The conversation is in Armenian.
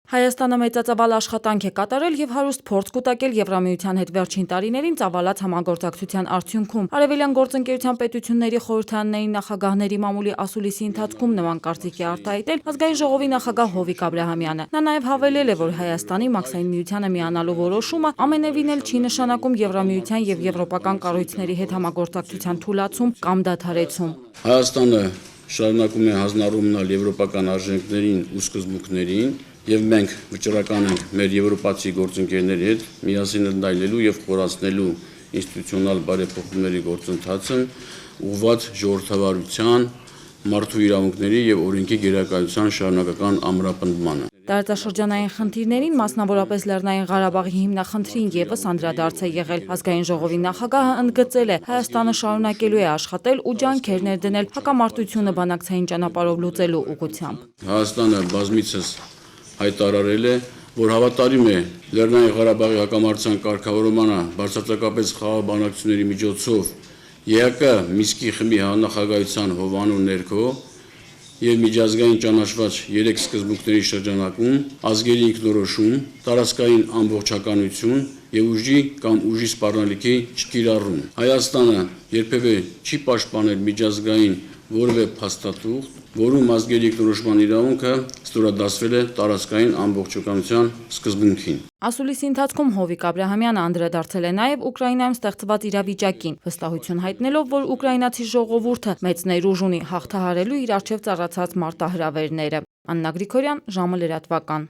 Հայաստանը մեծածավալ աշխատանք է կատարել եւ հարուստ փորձ կուտակել Եվրամիության հետ վերջին տարիներին ծավալած համագործակցության արդյունքում։ Արևելյան գործընկերության պետությունների խորհրդարանների նախագահների մամուլի ասուլիսի ընթացքում նման կարծիք է արտահայտել Ազգային ժողովի նախագահ Հովիկ Աբրահամյանը։ Նա նաեւ հավելել է, որ Հայաստանի Մաքսային միությանը միանալու որոշումը ամենևին էլ չի նշանակում Եվրամիության եւ եվրոպական կառույցների հետ համագործակցության թուլացում կամ դադարեցում։ Հայաստանը շարունակում է հանձնառու մնալ եվրոպական արժեքներին ու սկզբունքներին, եւ մենք վճռական ենք մեր եվրոպացի գործընկերների հետ միասին ընդլայնելու եւ խորացնելու ինստիտուցիոնալ բարեփոխումների գործընթացը ուղղված ժողովրդավարության, մարդու իրավունքների եւ օրենքի գերակայության շարունակական ամրապնդմանը։ Տարածաշրջանային խնդիրներին, մասնավորապես Լեռնային Ղարաբաղի հիմնախնդրին եւս անդրադարձ է եղել։ Ազգային ժողովի նախագահը ընդգծել է, Հայաստանը շարունակելու է աշխատել ու ջանքեր ներդնել հակամարտությունը բանակցային ճանապարհով լուծելու ուղղությամբ։ Հայաստանը բազմիցս հայտարարել է, որ հավատարիմ է Լեռնային Ղարաբաղի հակամարտության կարգավորմանը բարձրացակապես խաղաղ բանակցությունների միջոցով ԵԱԿ Մինսկի խմբի նախագահության հովանու ներքո եւ միջազգային ճանաչված 3 սկզբունքների շրջանակում ազգերի ինքնորոշում, տարածքային ամբողջականություն եւ ուժի կամ ուժի սպառնալիքի չկիրառում։ Հայաստանը երբևէ չի պաշտպանել միջազգային որևէ փաստաթուղթ, որում ազգերի ինքնորոշման իրավունքը ստորադասվել է տարածքային ամբողջականության սկզբունքին։ Ասուլիսի ընթացքում Հովիկ Աբրահամյանը անդրադարձել է նաև Ուկրաինայում ստեղծված իրավիճակին, վստահություն հայտնելով, որ ուկրաինացի ժողովուրդը մեծ ներուժ ունի հաղթահարելու իր առջև ծառացած մարտահրավերները։ Աննա Գրիգորյան, ժամը լրատվական։